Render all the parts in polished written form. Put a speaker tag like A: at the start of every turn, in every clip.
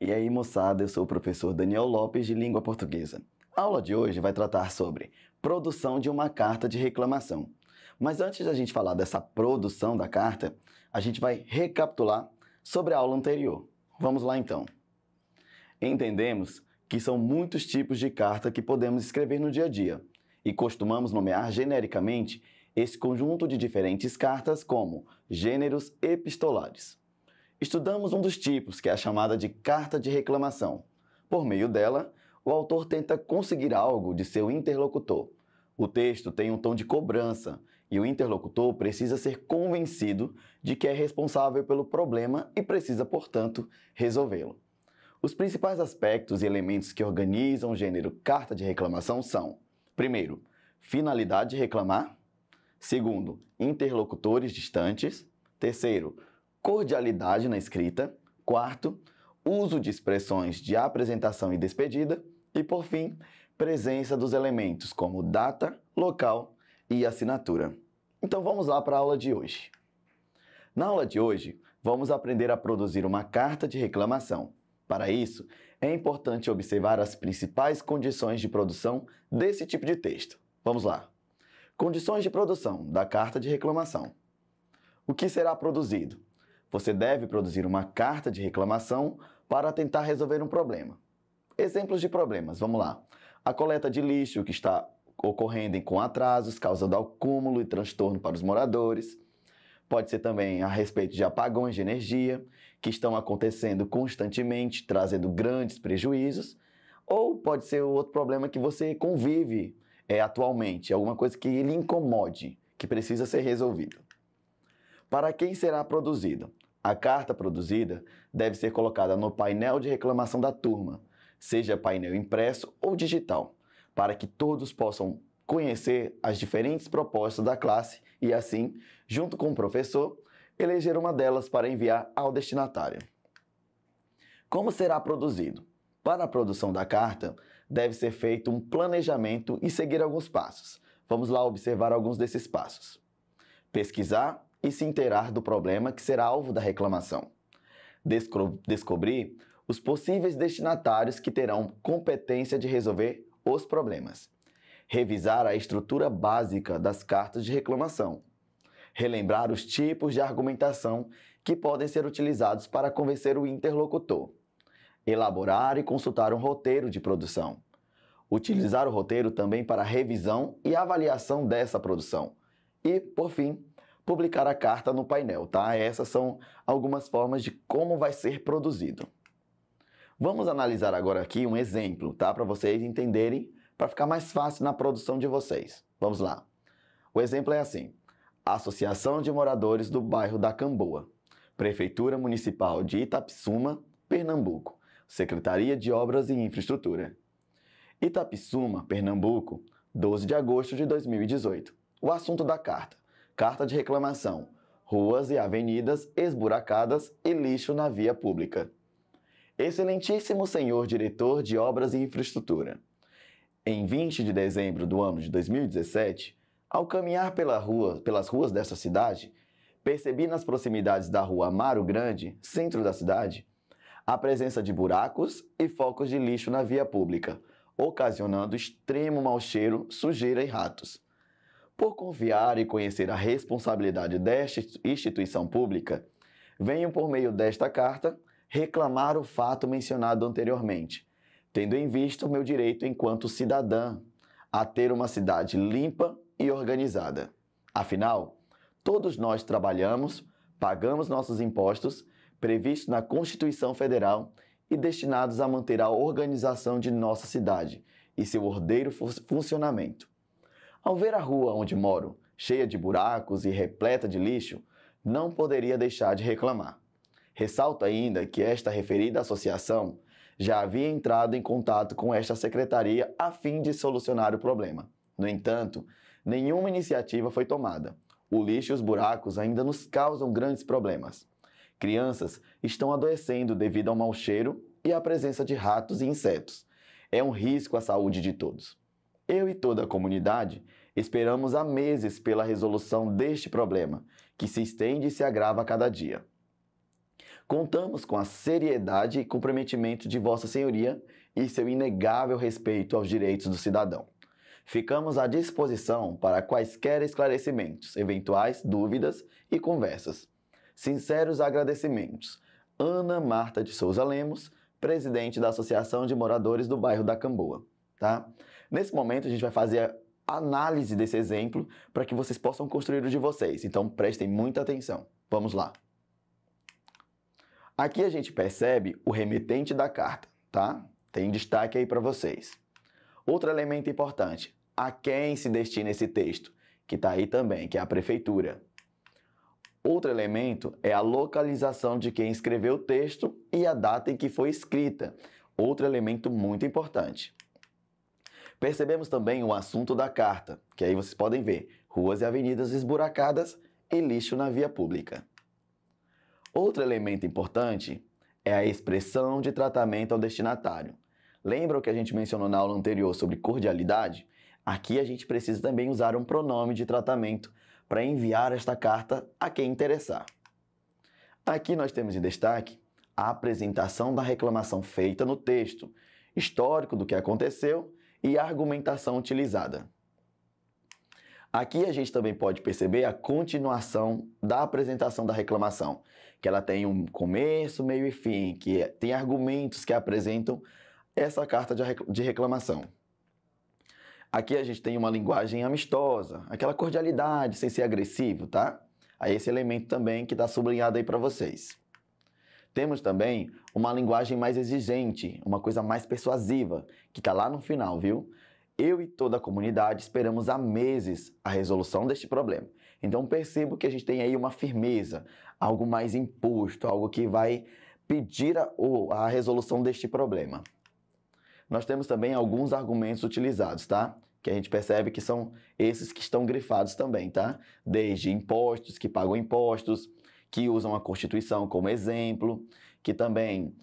A: E aí, moçada, eu sou o professor Daniel Lopes, de Língua Portuguesa. A aula de hoje vai tratar sobre produção de uma carta de reclamação. Mas antes da gente falar dessa produção da carta, a gente vai recapitular sobre a aula anterior. Vamos lá então. Entendemos que são muitos tipos de carta que podemos escrever no dia a dia e costumamos nomear genericamente esse conjunto de diferentes cartas como gêneros epistolares. Estudamos um dos tipos, que é a chamada de carta de reclamação. Por meio dela, o autor tenta conseguir algo de seu interlocutor. O texto tem um tom de cobrança e o interlocutor precisa ser convencido de que é responsável pelo problema e precisa, portanto, resolvê-lo. Os principais aspectos e elementos que organizam o gênero carta de reclamação são: primeiro, finalidade de reclamar; segundo, interlocutores distantes; terceiro, cordialidade na escrita; quarto, uso de expressões de apresentação e despedida; e, por fim, presença dos elementos como data, local e assinatura. Então vamos lá para a aula de hoje. Na aula de hoje, vamos aprender a produzir uma carta de reclamação. Para isso, é importante observar as principais condições de produção desse tipo de texto. Vamos lá. Condições de produção da carta de reclamação. O que será produzido? Você deve produzir uma carta de reclamação para tentar resolver um problema. Exemplos de problemas, vamos lá. A coleta de lixo que está ocorrendo com atrasos, causando acúmulo e transtorno para os moradores. Pode ser também a respeito de apagões de energia, que estão acontecendo constantemente, trazendo grandes prejuízos. Ou pode ser outro problema que você convive atualmente, alguma coisa que lhe incomode, que precisa ser resolvido. Para quem será produzido? A carta produzida deve ser colocada no painel de reclamação da turma, seja painel impresso ou digital, para que todos possam conhecer as diferentes propostas da classe e, assim, junto com o professor, eleger uma delas para enviar ao destinatário. Como será produzido? Para a produção da carta, deve ser feito um planejamento e seguir alguns passos. Vamos lá observar alguns desses passos. Pesquisar e se inteirar do problema que será alvo da reclamação. Descobrir os possíveis destinatários que terão competência de resolver os problemas. Revisar a estrutura básica das cartas de reclamação. Relembrar os tipos de argumentação que podem ser utilizados para convencer o interlocutor. Elaborar e consultar um roteiro de produção. Utilizar o roteiro também para revisão e avaliação dessa produção. E, por fim, publicar a carta no painel, tá? Essas são algumas formas de como vai ser produzido. Vamos analisar agora aqui um exemplo, tá? Para vocês entenderem, para ficar mais fácil na produção de vocês. Vamos lá. O exemplo é assim: Associação de Moradores do Bairro da Camboa, Prefeitura Municipal de Itapissuma, Pernambuco, Secretaria de Obras e Infraestrutura. Itapissuma, Pernambuco, 12 de agosto de 2018. O assunto da carta: carta de reclamação, ruas e avenidas esburacadas e lixo na via pública. Excelentíssimo senhor diretor de Obras e Infraestrutura, em 20 de dezembro do ano de 2017, ao caminhar pelas ruas desta cidade, percebi nas proximidades da rua Amaro Grande, centro da cidade, a presença de buracos e focos de lixo na via pública, ocasionando extremo mau cheiro, sujeira e ratos. Por confiar e conhecer a responsabilidade desta instituição pública, venho por meio desta carta reclamar o fato mencionado anteriormente, tendo em vista o meu direito enquanto cidadã a ter uma cidade limpa e organizada. Afinal, todos nós trabalhamos, pagamos nossos impostos, previstos na Constituição Federal e destinados a manter a organização de nossa cidade e seu ordeiro funcionamento. Ao ver a rua onde moro, cheia de buracos e repleta de lixo, não poderia deixar de reclamar. Ressalto ainda que esta referida associação já havia entrado em contato com esta secretaria a fim de solucionar o problema. No entanto, nenhuma iniciativa foi tomada. O lixo e os buracos ainda nos causam grandes problemas. Crianças estão adoecendo devido ao mau cheiro e à presença de ratos e insetos. É um risco à saúde de todos. Eu e toda a comunidade esperamos há meses pela resolução deste problema, que se estende e se agrava a cada dia. Contamos com a seriedade e comprometimento de Vossa Senhoria e seu inegável respeito aos direitos do cidadão. Ficamos à disposição para quaisquer esclarecimentos, eventuais dúvidas e conversas. Sinceros agradecimentos. Ana Marta de Souza Lemos, presidente da Associação de Moradores do Bairro da Camboa. Tá? Nesse momento, a gente vai fazer a análise desse exemplo para que vocês possam construir o de vocês. Então, prestem muita atenção. Vamos lá. Aqui a gente percebe o remetente da carta, tá? Tem destaque aí para vocês. Outro elemento importante, a quem se destina esse texto, que está aí também, que é a prefeitura. Outro elemento é a localização de quem escreveu o texto e a data em que foi escrita. Outro elemento muito importante. Percebemos também o assunto da carta, que aí vocês podem ver, ruas e avenidas esburacadas e lixo na via pública. Outro elemento importante é a expressão de tratamento ao destinatário. Lembra o que a gente mencionou na aula anterior sobre cordialidade? Aqui a gente precisa também usar um pronome de tratamento para enviar esta carta a quem interessar. Aqui nós temos em destaque a apresentação da reclamação feita no texto, histórico do que aconteceu e a argumentação utilizada. Aqui a gente também pode perceber a continuação da apresentação da reclamação, que ela tem um começo, meio e fim, que tem argumentos que apresentam essa carta de reclamação. Aqui a gente tem uma linguagem amistosa, aquela cordialidade, sem ser agressivo, tá? Aí esse elemento também que está sublinhado aí para vocês. Temos também uma linguagem mais exigente, uma coisa mais persuasiva, que está lá no final, viu? Eu e toda a comunidade esperamos há meses a resolução deste problema. Então percebo que a gente tem aí uma firmeza, algo mais imposto, algo que vai pedir a resolução deste problema. Nós temos também alguns argumentos utilizados, tá? Que a gente percebe que são esses que estão grifados também, tá? Desde impostos, que pagam impostos, que usam a Constituição como exemplo, que também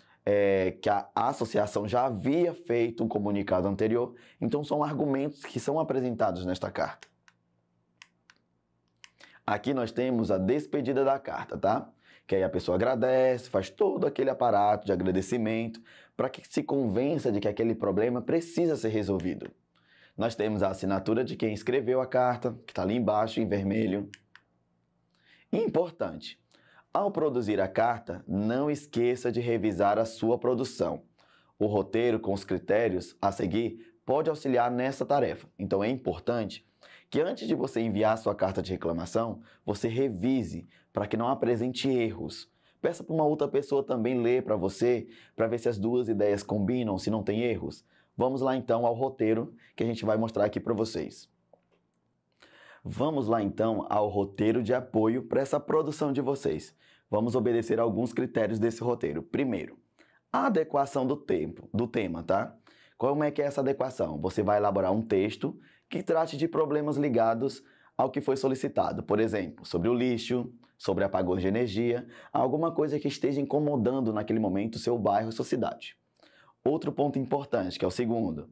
A: que a associação já havia feito um comunicado anterior. Então são argumentos que são apresentados nesta carta. Aqui nós temos a despedida da carta, tá? Que aí a pessoa agradece, faz todo aquele aparato de agradecimento para que se convença de que aquele problema precisa ser resolvido. Nós temos a assinatura de quem escreveu a carta, que está ali embaixo em vermelho. Importante, ao produzir a carta, não esqueça de revisar a sua produção. O roteiro com os critérios a seguir pode auxiliar nessa tarefa. Então é importante que antes de você enviar a sua carta de reclamação, você revise para que não apresente erros. Peça para uma outra pessoa também ler para você, para ver se as duas ideias combinam, se não tem erros. Vamos lá então ao roteiro que a gente vai mostrar aqui para vocês. Vamos lá então ao roteiro de apoio para essa produção de vocês. Vamos obedecer alguns critérios desse roteiro. Primeiro, a adequação do tema, tá? Como é que é essa adequação? Você vai elaborar um texto que trate de problemas ligados ao que foi solicitado. Por exemplo, sobre o lixo, sobre apagões de energia, alguma coisa que esteja incomodando naquele momento o seu bairro, sua cidade. Outro ponto importante, que é o segundo,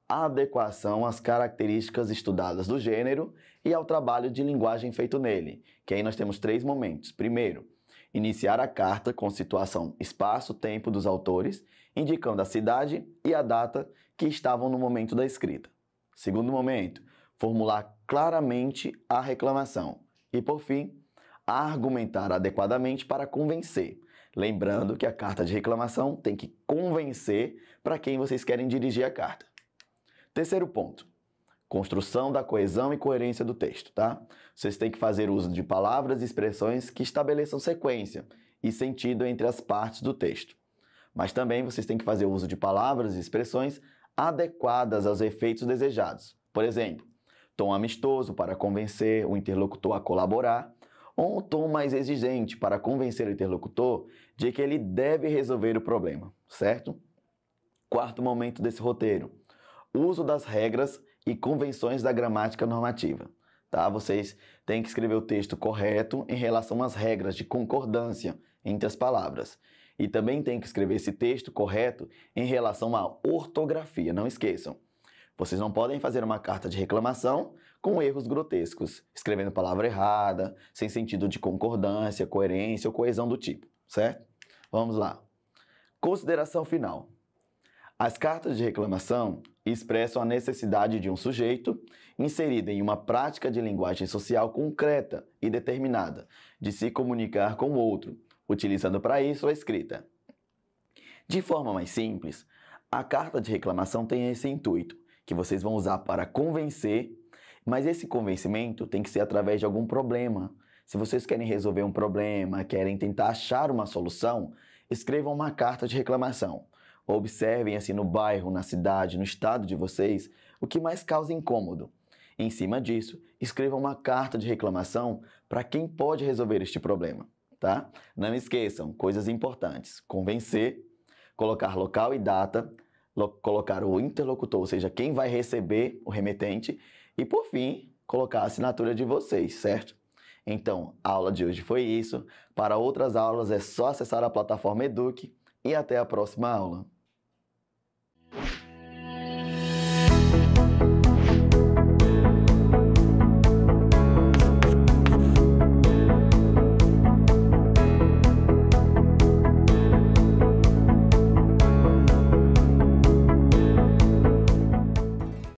A: a adequação às características estudadas do gênero e ao trabalho de linguagem feito nele, que aí nós temos 3 momentos. Primeiro, iniciar a carta com situação, espaço, tempo dos autores, indicando a cidade e a data que estavam no momento da escrita. Segundo momento, formular claramente a reclamação. E, por fim, argumentar adequadamente para convencer. Lembrando que a carta de reclamação tem que convencer para quem vocês querem dirigir a carta. Terceiro ponto, construção da coesão e coerência do texto, tá? Vocês têm que fazer uso de palavras e expressões que estabeleçam sequência e sentido entre as partes do texto. Mas também vocês têm que fazer uso de palavras e expressões adequadas aos efeitos desejados. Por exemplo, tom amistoso para convencer o interlocutor a colaborar, ou um tom mais exigente para convencer o interlocutor de que ele deve resolver o problema, certo? Quarto momento desse roteiro, uso das regras e convenções da gramática normativa. Tá? Vocês têm que escrever o texto correto em relação às regras de concordância entre as palavras. E também tem que escrever esse texto correto em relação à ortografia, não esqueçam. Vocês não podem fazer uma carta de reclamação com erros grotescos, escrevendo palavra errada, sem sentido de concordância, coerência ou coesão do tipo, certo? Vamos lá. Consideração final. As cartas de reclamação expressam a necessidade de um sujeito, inserida em uma prática de linguagem social concreta e determinada, de se comunicar com o outro, utilizando para isso a escrita. De forma mais simples, a carta de reclamação tem esse intuito, que vocês vão usar para convencer, mas esse convencimento tem que ser através de algum problema. Se vocês querem resolver um problema, querem tentar achar uma solução, escrevam uma carta de reclamação. Observem assim no bairro, na cidade, no estado de vocês, o que mais causa incômodo. Em cima disso, escrevam uma carta de reclamação para quem pode resolver este problema, tá? Não esqueçam, coisas importantes: convencer, colocar local e data, colocar o interlocutor, ou seja, quem vai receber o remetente, e por fim, colocar a assinatura de vocês, certo? Então, a aula de hoje foi isso. Para outras aulas é só acessar a plataforma Eduque e até a próxima aula.